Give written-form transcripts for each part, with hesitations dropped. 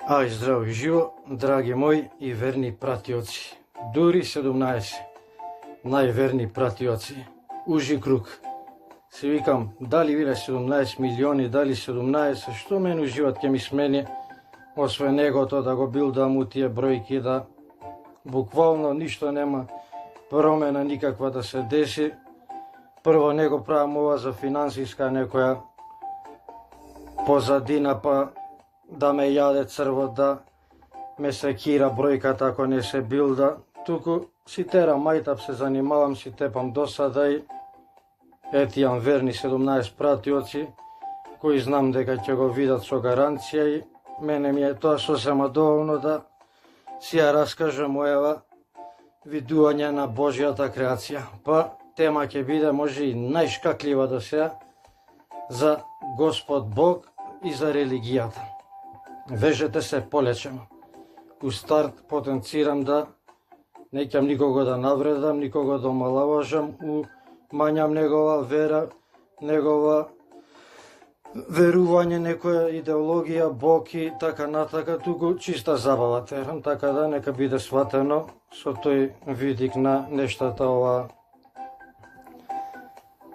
Ај, здраво и живо, драги мои и верни пратиоци. Дури 17, најверни пратиоци, ужи круг. Се викам, дали биле 17 милиони, дали 17, што мен уживат ке ми смени, освен негото да го билдам у тие бројки, да буквално ништо нема промена никаква да се деси. Прво не го правам ова за финансиска некоја позадина, па да ме јаде црвот, да ме секира бројката ако не се билда, туку си терам мајтап, се занимавам, си тепам досада и ет имам верни 17 пратиоци кои знам дека ќе го видат со гаранција и мене ми е тоа сосема доволно да си ја раскажам мојава видување на Божјата креација. Па тема ќе биде може и најшкаклива до сега за Господ Бог и за религијата. Вежете се полечено. У старт потенцирам да не ќам никого да навредам, никого да омаловажам, мањам негова вера, негова верување, некоја идеологија, Бог и така натака, туку чиста забава терам, така да нека биде сватено со тој видик на нештата ова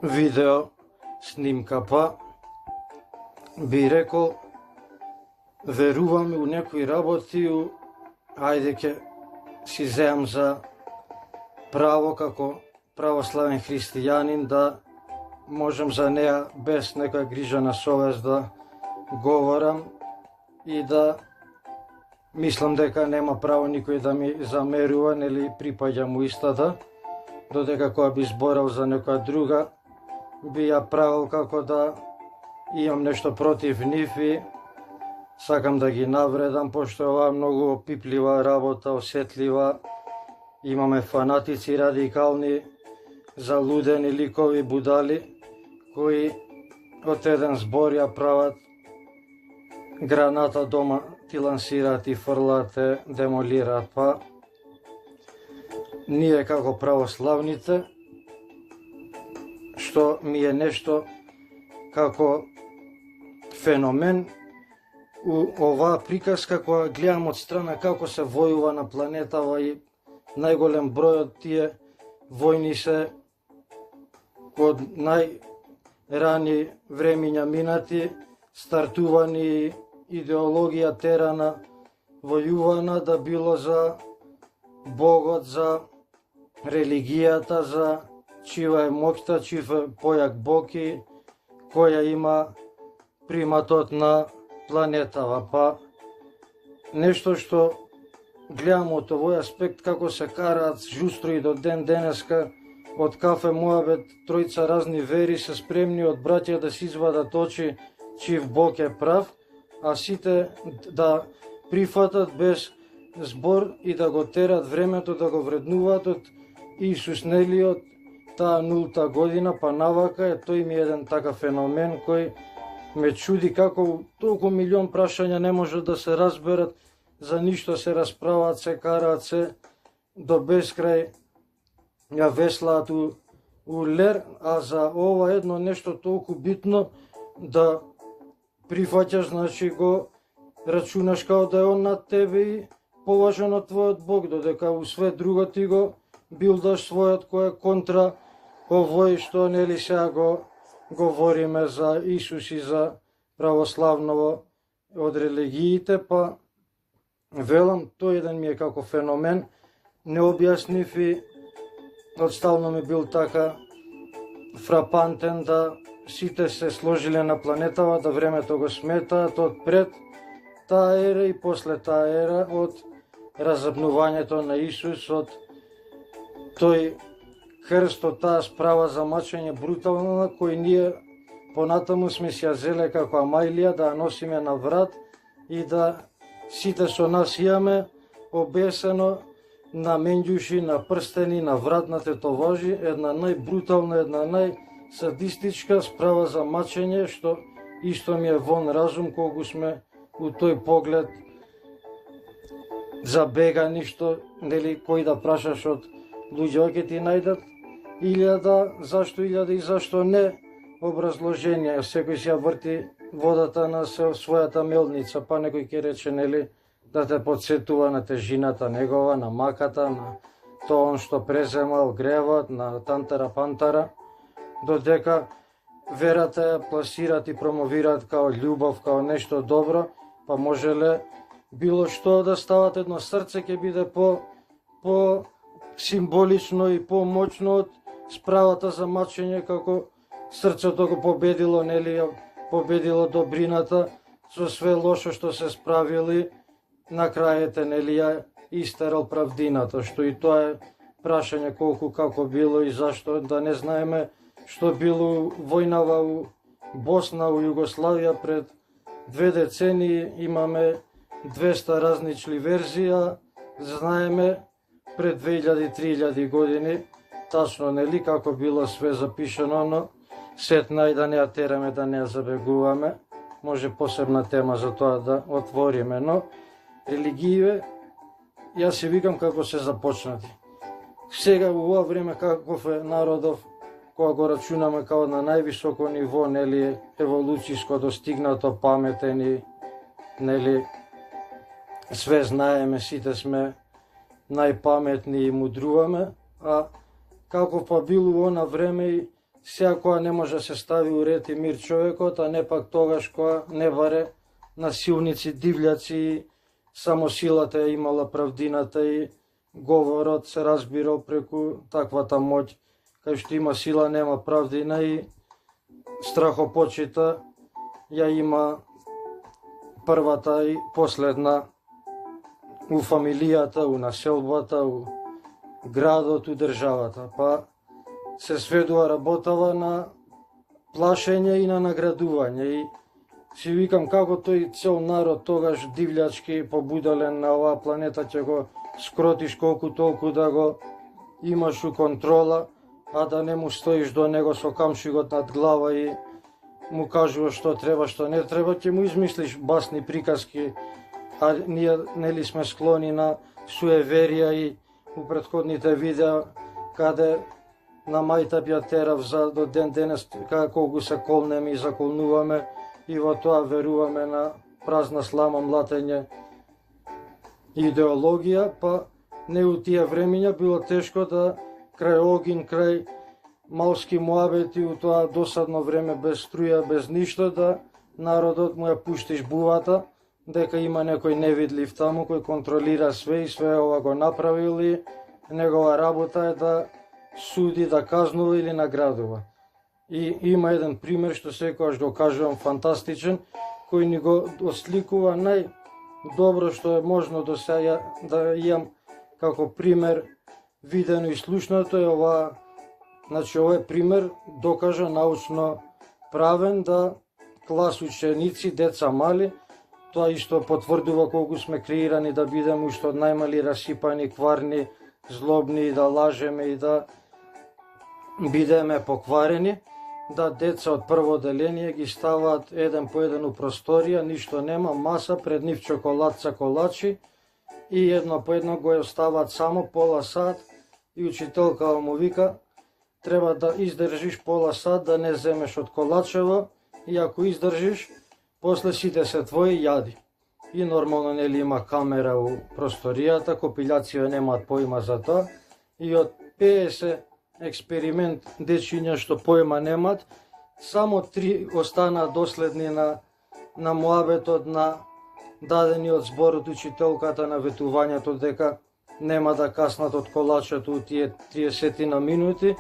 видео снимка. Па би рекол, верувам у некои работи, ајде ке си земам за право како православен христијанин да можам за неа без некоја грижа на совест да говорам и да мислам дека нема право никој да ми замерува, нели припаѓа му истата, додека кога би зборал за некоја друга би ја правил како да имам нешто против нив и сакам да ги навредам, пошто ова многу опиплива работа, осетлива. Имаме фанатици радикални, залудени ликови будали, кои од еден збор ја прават граната дома, ти лансираат и фрлаат, те демолираат. Па ние како православните, што ми е нешто како феномен, у оваа приказка која гледам од страна како се војува на планетава и најголем број од тие војни се од најрани времиња минати, стартувани идеологија терана, војувана, да било за Богот, за религијата, за чива е моќта, чив е појак Бог и која има приматот на планетава. Па нешто што гледам од овој аспект како се караат жустро и до ден денеска од кафе муабет, тројца разни вери се спремни од браќа да се извадат очи чив Бог е прав, а сите да прифатат без збор и да го терат времето, да го вреднуваат од Исус, нели од таа нулта година, па навака е тој ми еден такав феномен кој ме чуди како толку милион прашања не може да се разберат, за ништо се расправаат, се караат, се до бескрај ја веслаат у лер, а за ова едно нешто толку битно да прифаќаш, значи го рачунаш као да е он над тебе и поважен од твојот Бог, додека у све друго ти го билдаш својот кој е контра овој што нели сега го говориме за Исус и за православново од религиите. Па велам, тој еден ми е како феномен необјаснив и одстално ми бил така фрапантен да сите се сложиле на планетава, да времето го сметаат од пред таа ера и после таа ера, од разапнувањето на Исус, од тој крст, од таа справа за мачење брутална, кој ние понатаму сме си ја зеле како Амајлија да ја носиме на врат и да сите со нас имаме обесено на менѓуши, на прстени, на врат, на тетоважи, една најбрутална, една најсадистичка справа за мачење, што исто ми е вон разум колку сме у тој поглед забегани, што нели кој да прашаш од луѓе ќе ти најдат 1000, зашто 1000 и зашто не, образложение, секој си ја врти водата на својата мелница, па некој ќе рече, нели, да те подсетува на тежината негова, на маката, на тоа што преземал гревот, на тантара пантара, додека верата ја пласират и промовираат као љубов, као нешто добро, па можеле било што да стават едно срце ќе биде по символично и по-моćно од справата за мачење, како срцето го победило, нели, победило добрината со све лошо што се справили, на крајете, нели, ја истерал правдината, што и тоа е прашање колку како било и зашто, да не знаеме што било војнава у Босна, у Југославија пред 2 децении, имаме 200 различни верзии, знаеме пред 2000-3000 години тачно, нели, како било све запишано, но сетна и да не ја тераме, да не ја забегуваме, може посебна тема за тоа да отвориме, но религије, јас си викам како се започнати. Сега во ова време каков е народов, кога го рачунаме као на највисоко ниво, нели, еволуцијско достигнато, паметени, нели, све знаеме, сите сме најпаметни и мудруваме, а како па било она време и сега кога не може да се стави у ред и мир човекот, а не пак тогаш кога не варе насилници, дивљаци, само силата ја имала правдината и говорот се разбирал преку таквата моќ, кај што има сила нема правдина и страхопочита ја има првата и последна у фамилијата, у населбата, у градот, у државата, па се сведува работава на плашење и на наградување и си викам како тој цел народ тогаш дивљачки побудален на оваа планета ќе го скротиш колку толку да го имаш у контрола, а да не му стоиш до него со камшигот над глава и му кажуваш што треба, што не треба, ќе му измислиш басни приказки, а ние нели сме склони на суеверија и у претходните видеа каде на мајтап ја терав за до ден денес колку се колнеме и заколнуваме и во тоа веруваме на празна слама млатење идеологија, па не у тие времења било тешко да крај огин, крај малски муабети у тоа досадно време без струја, без ништо, да народот му ја пуштиш бувата, дека има некој невидлив таму кој контролира све и све ова го направил и негова работа е да суди, да казнува или наградува. И има еден пример што секогаш го кажувам фантастичен, кој ни го осликува најдобро што е можно до сега да имам како пример видено и слушнато е ова. Значи овој пример докажа научно правен да клас ученици, деца мали, тоа исто потврдува колку сме креирани да бидеме уште од најмали расипани, кварни, злобни и да лажеме и да бидеме покварени, да деца од прво оделение ги ставаат еден по еден у просторија, ништо нема, маса, пред нив чоколадца, колачи и едно по едно го оставаат само пола сат и учителка му вика треба да издржиш пола сат да не земеш од колачево и ако издржиш, после сите се твои, јади. И нормално нели има камера у просторијата, копилјација немаат поима за тоа и од 50 експеримент дечиња што поима немат, само 3 останаа доследни на муабетот, на дадениот збор од учителката, на ветувањето дека нема да каснат од колачето у тие 30 на минути.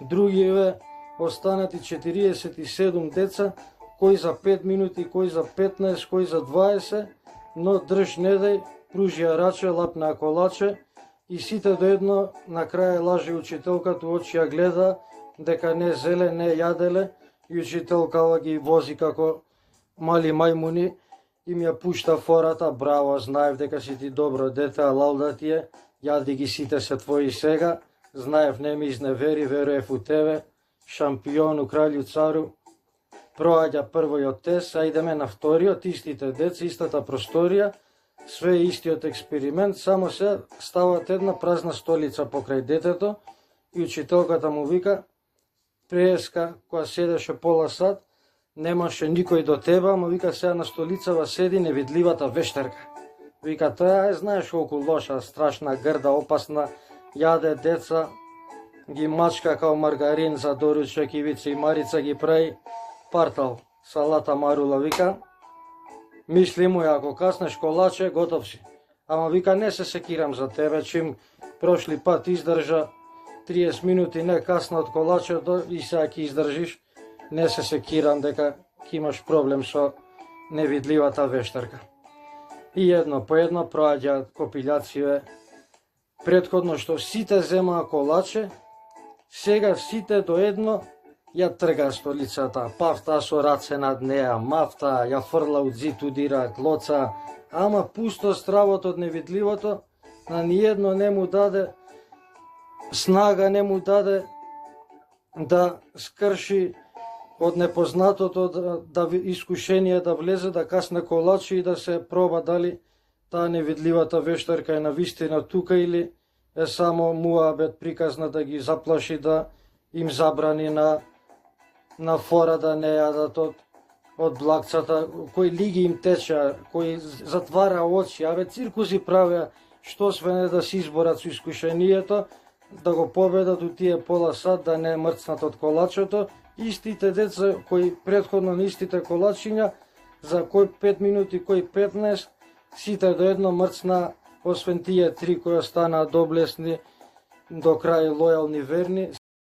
Другиве останати 47 деца, кој за 5 минути, кој за 15, кој за 20, но држ не дај, пружија раче, лапна колаче и сите до едно на крај лаже учителката, очи ја гледа дека не зеле, не јаделе и учителкава ги вози како мали мајмуни, им ја пушта фората, браво, знаев дека си ти добро дете, лауда ти е, јади ги сите се твои сега, знаев не ми изневери, веруев у тебе, шампиону, краљу, цару. Проаѓа првиот тест, а идеме на вториот, истите деца, истата просторија, све истиот експеримент, само се стават една празна столица покрај детето и учителката му вика, преска која седеше пола сат, немаше никој до тебе, ама вика сега на столицава седи невидливата вештерка. Вика тоа знаеш колку лоша, страшна, грда, опасна, јаде деца, ги мачка као маргарин за доручек, Ивица и Марица ги прави партал, салата марула, вика. Мисли му, ако каснеш колаче, готов си. Ама вика не се секирам за тебе, чим прошли пат издржа 30 минути не касна од колачето и сега ќе издржиш, не се секирам дека ќе имаш проблем со невидливата вештерка. И едно по едно проаѓа копилјација. Претходно што сите земаа колаче, сега сите до едно ја трга столицата, павта со раце над неа, мафта, ја фрла од зид, удира клоца, ама пусто стравот од невидливото, на ниедно не му даде снага, не му даде да скрши од непознатото, да искушение да влезе, да касне колачи и да се проба дали таа невидливата вештерка е навистина тука или е само муабет приказна да ги заплаши, да им забрани на фора да не јадат од блакцата, кои лиги им теча, кои затвара очи, абе циркузи правеа, што све не да се изборат со искушението, да го победат у тие пола сат, да не мрцнат од колачето. Истите деца кои претходно на истите колачиња, за кој 5 минути, кој 15, сите до едно мрцна, освен тие 3 кои останаа доблесни, до крај лојални, верни,